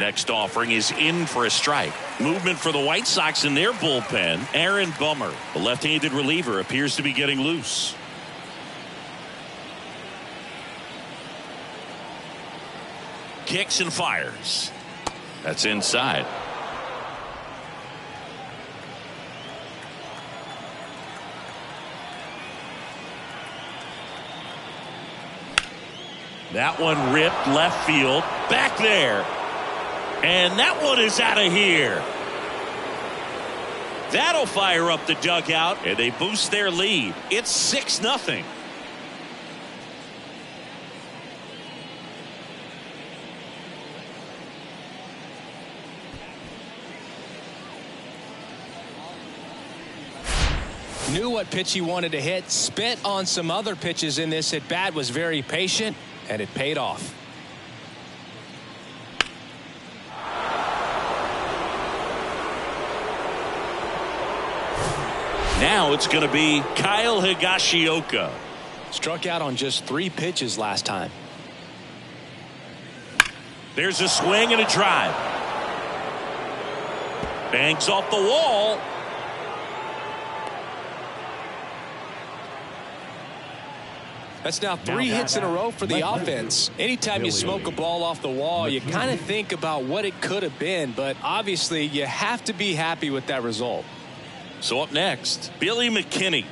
Next offering is in for a strike. Movement for the White Sox in their bullpen. Aaron Bummer, the left-handed reliever, appears to be getting loose. Kicks and fires. That's inside. That one ripped left field. Back there. And that one is out of here. That'll fire up the dugout, and they boost their lead. It's 6-0. Knew what pitch he wanted to hit. Spit on some other pitches in this at bat. Was very patient, and it paid off. Now it's going to be Kyle Higashioka. Struck out on just 3 pitches last time. There's a swing and a drive. Banks off the wall. That's now 3 hits in a row for the offense. Anytime you smoke a ball off the wall, you kind of think about what it could have been, but obviously you have to be happy with that result. So up next, Billy McKinney.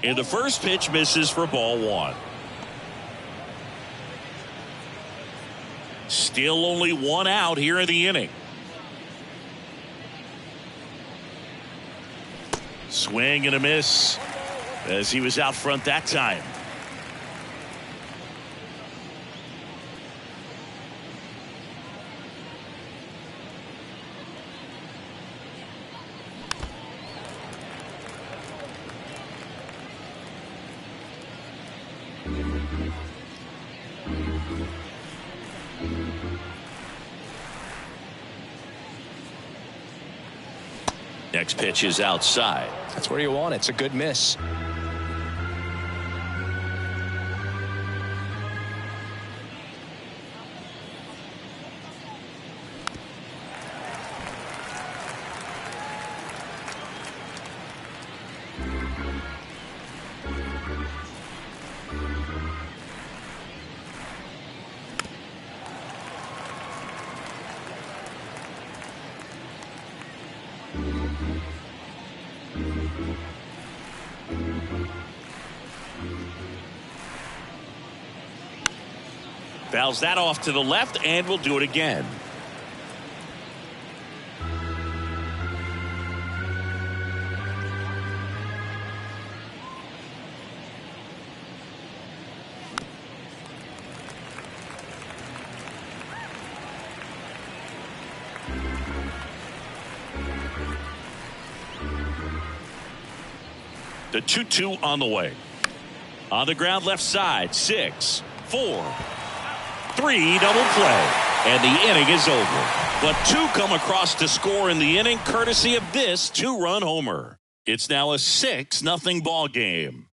And the first pitch misses for ball one. Still only 1 out here in the inning. Swing and a miss as he was out front that time. Next pitch is outside. That's where you want it. It's a good miss. Fouls that off to the left, and we'll do it again. The 2-2 on the way. On the ground left side, 6, 4, 3 double play, and the inning is over. But 2 come across to score in the inning courtesy of this 2-run homer. It's now a 6-0 ball game.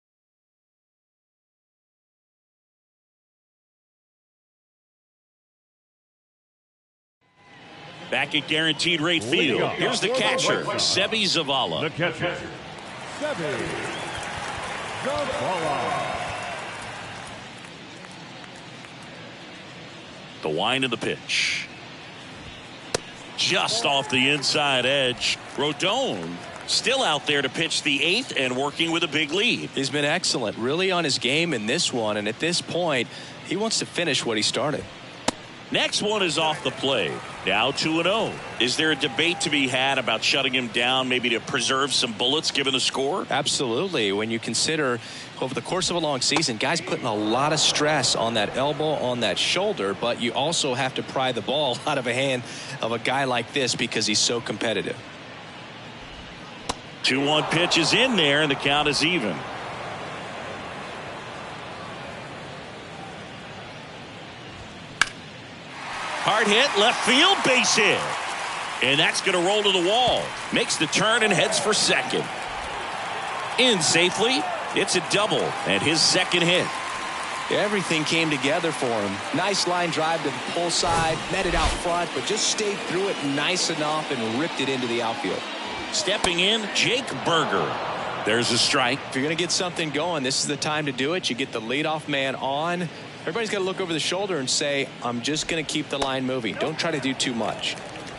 Back at Guaranteed Rate Field, here's the catcher, Sebi Zavala. The catcher, Sebi Zavala. The wind of the pitch. Just off the inside edge. Rodon still out there to pitch the 8th and working with a big lead. He's been excellent, really on his game in this one, and at this point he wants to finish what he started. Next one is off the plate. Now 2-0. Is there a debate to be had about shutting him down, maybe to preserve some bullets given the score? Absolutely. When you consider over the course of a long season, guys putting a lot of stress on that elbow, on that shoulder, but you also have to pry the ball out of a hand of a guy like this because he's so competitive. 2-1 pitch is in there, and the count is even. Hard hit, left field, base hit. And that's going to roll to the wall. Makes the turn and heads for second. In safely. It's a double and his second hit. Everything came together for him. Nice line drive to the pull side, met it out front, but just stayed through it nice enough and ripped it into the outfield. Stepping in, Jake Berger. There's a strike. If you're going to get something going, this is the time to do it. You get the leadoff man on. Everybody's got to look over the shoulder and say, I'm just going to keep the line moving. Don't try to do too much.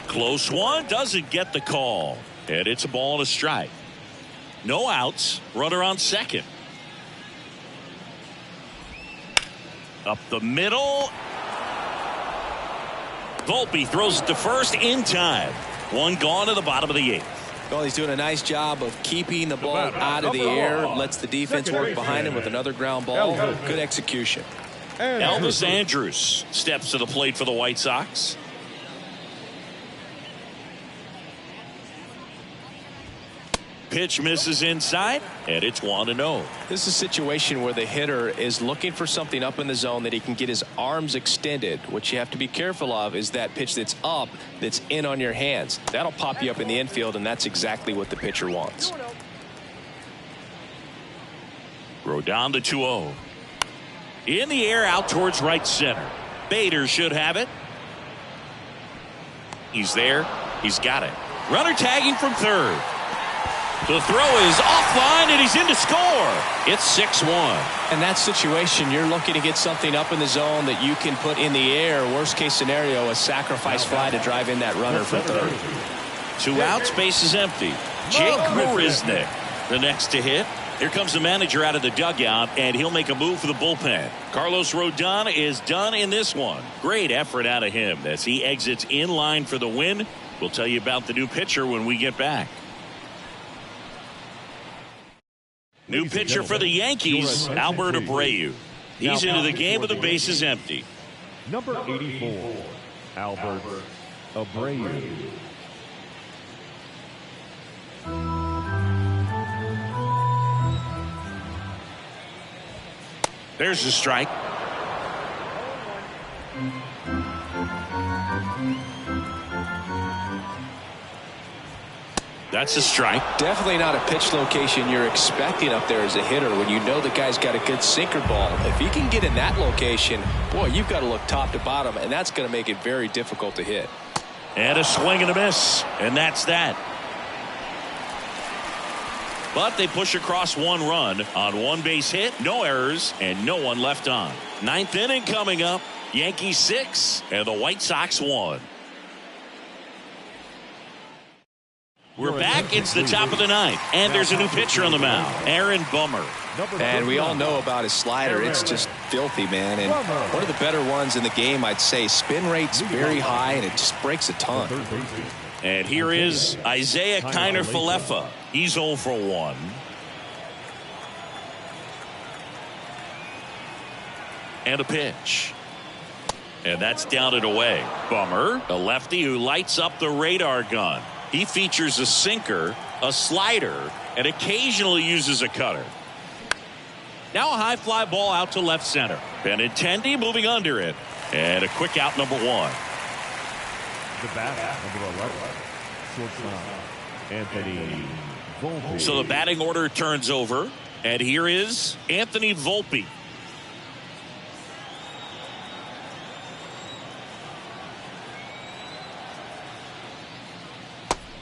Close one, doesn't get the call. And it's a ball and a strike. No outs, runner on second. Up the middle. Volpe throws it to first in time. One gone to the bottom of the 8th. Well, he's doing a nice job of keeping the ball out of the air. Lets the defense work behind him with another ground ball. Good execution. Elvis Andrus steps to the plate for the White Sox. Pitch misses inside, and it's 1-0. This is a situation where the hitter is looking for something up in the zone that he can get his arms extended. What you have to be careful of is that pitch that's up, that's in on your hands. That'll pop you up in the infield, and that's exactly what the pitcher wants. Rodon to 2-0. In the air out towards right center. Bader should have it. He's there. He's got it. Runner tagging from third. The throw is offline, and he's in to score. It's 6-1. In that situation, you're looking to get something up in the zone that you can put in the air. Worst case scenario, a sacrifice fly to drive in that runner for third. 2 outs, base is empty. Jake Marisnick, the next to hit. Here comes the manager out of the dugout, and he'll make a move for the bullpen. Carlos Rodon is done in this one. Great effort out of him as he exits in line for the win. We'll tell you about the new pitcher when we get back. New pitcher for the Yankees, Albert Abreu. He's into the game with the bases empty. Number 84, Albert Abreu. There's the strike. That's a strike. Definitely not a pitch location you're expecting up there as a hitter when you know the guy's got a good sinker ball. If he can get in that location, boy, you've got to look top to bottom, and that's going to make it very difficult to hit. And a swing and a miss, and that's that. But they push across 1 run on 1 base hit, no errors, and no one left on. 9th inning coming up. Yankees 6 and the White Sox 1. We're back. It's the top of the 9th, and there's a new pitcher on the mound, Aaron Bummer. And we all know about his slider. It's just filthy, man. And one of the better ones in the game, I'd say. Spin rate's very high, and it just breaks a ton. And here is Isaiah Kiner-Falefa. He's 0 for 1. And a pitch. And that's down and away. Bummer, a lefty who lights up the radar gun. He features a sinker, a slider, and occasionally uses a cutter. Now a high fly ball out to left center. Benintendi moving under it. And a quick out, number 1. The bat, number 11, shortstop, Anthony Volpe. So the batting order turns over. And here is Anthony Volpe.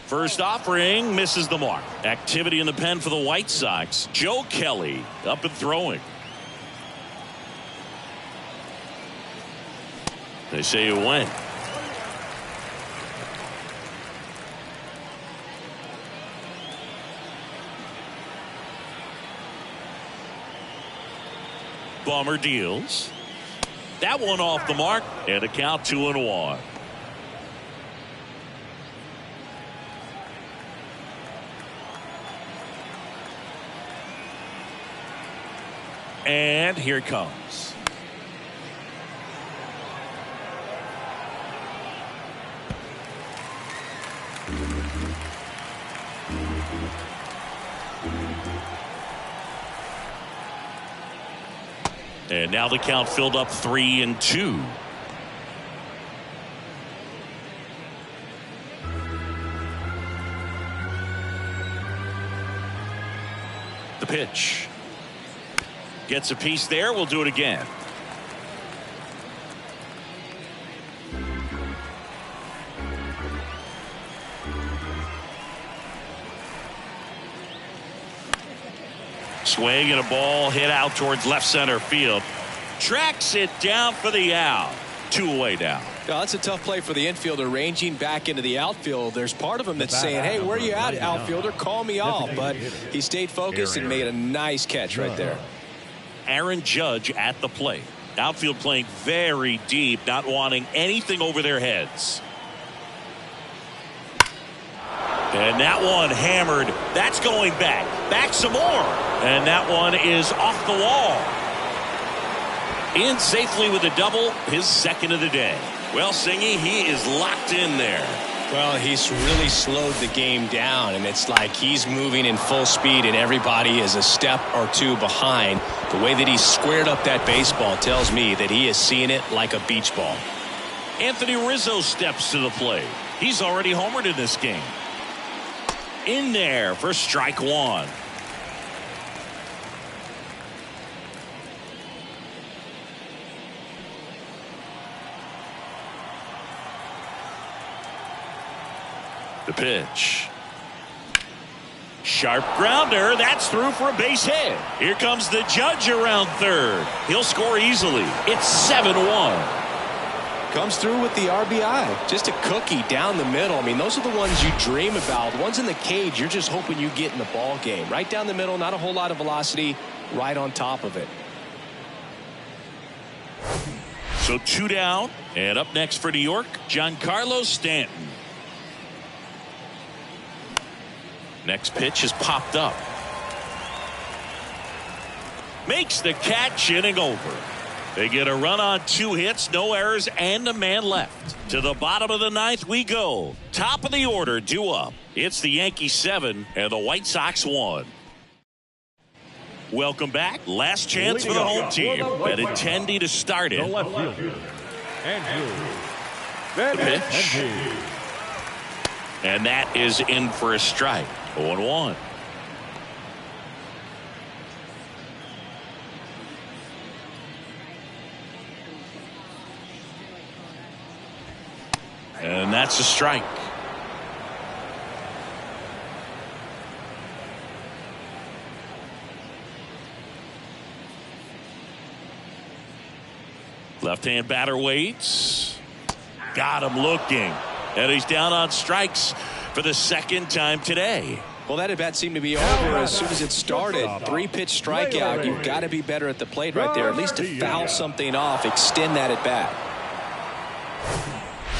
First offering misses the mark. Activity in the pen for the White Sox. Joe Kelly up and throwing. They say you win. Bummer deals. That one off the mark, and a count 2-1. And here it comes. And now the count filled up 3-2. The pitch. Gets a piece there. We'll do it again. Swing and a ball hit out towards left center field. Tracks it down for the out. 2 away now. Yeah, that's a tough play for the infielder, ranging back into the outfield. There's part of him that's saying, hey, where are you at, outfielder? Call me off. But he stayed focused and made a nice catch right there. Aaron Judge at the plate. Outfield playing very deep, not wanting anything over their heads. And that one hammered. That's going back. Back some more. And that one is off the wall. In safely with a double, his second of the day. Well, Singy, he is locked in there. Well, he's really slowed the game down, and it's like he's moving in full speed, and everybody is a step or two behind. The way that he squared up that baseball tells me that he is seeing it like a beach ball. Anthony Rizzo steps to the plate. He's already homered in this game. In there for strike one. The pitch. Sharp grounder. That's through for a base hit. Here comes the Judge around third. He'll score easily. It's 7-1. Comes through with the RBI. Just a cookie down the middle. I mean, those are the ones you dream about. The ones in the cage, you're just hoping you get in the ball game. Right down the middle, not a whole lot of velocity, right on top of it. So 2 down. And up next for New York, Giancarlo Stanton. Next pitch is popped up. Makes the catch, inning over. They get a run on 2 hits, no errors, and a man left. To the bottom of the 9th we go. Top of the order, due up. It's the Yankees 7 and the White Sox 1. Welcome back. Last chance for the home team. Benintendi to start it. The left fielder, Andrew. The pitch. And that is in for a strike. 0-1. And that's a strike. Left-hand batter waits. Got him looking. And he's down on strikes for the second time today. Well, that at bat seemed to be over as soon as it started. 3-pitch strikeout. You've got to be better at the plate right there, at least to foul something off, extend that at bat.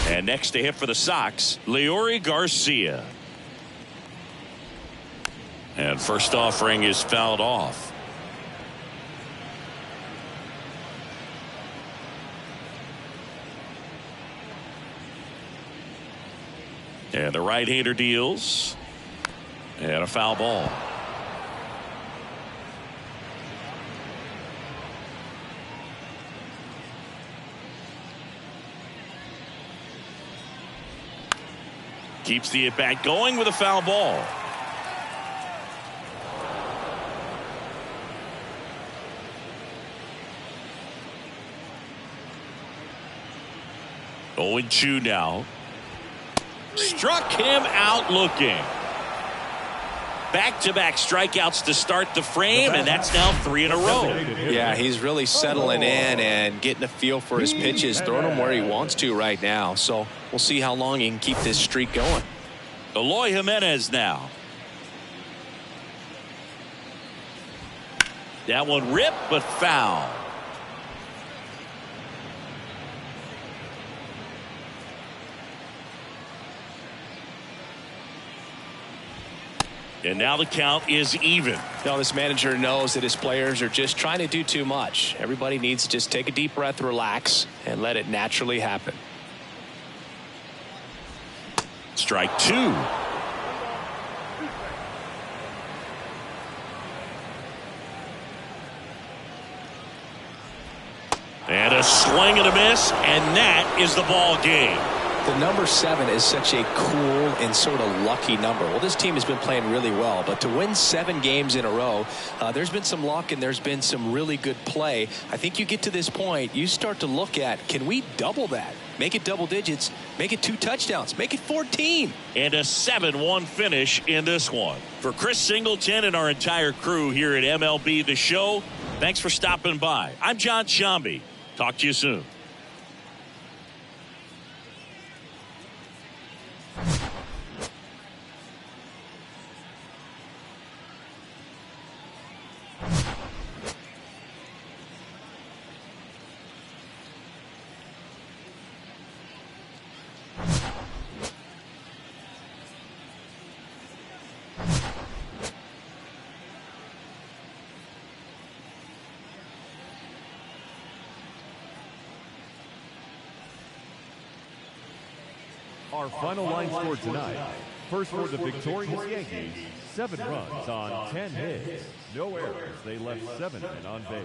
And next to hit for the Sox, Leury Garcia. And first offering is fouled off. And the right-hander deals. And a foul ball. Keeps the at-bat going with a foul ball. Oh, 0-2 now. Struck him out looking. Back-to-back strikeouts to start the frame, and that's now 3 in a row. Yeah, he's really settling in and getting a feel for his pitches, throwing them where he wants to right now. So we'll see how long he can keep this streak going. Eloy Jimenez now. That one ripped, but foul. And now the count is even. Now this manager knows that his players are just trying to do too much. Everybody needs to just take a deep breath, relax, and let it naturally happen. Strike 2. And a swing and a miss, and that is the ball game. The number 7 is such a cool and sort of lucky number. Well, this team has been playing really well, but to win 7 games in a row, there's been some luck and there's been some really good play. I think you get to this point, you start to look at, can we double that? Make it double digits, make it 2 touchdowns, make it 14. And a 7-1 finish in this one. For Chris Singleton and our entire crew here at MLB The Show, thanks for stopping by. I'm John Shambi. Talk to you soon. Our final line score tonight. First for the victorious Yankees, 7 runs on 10 hits. No errors. They left 7 men on base.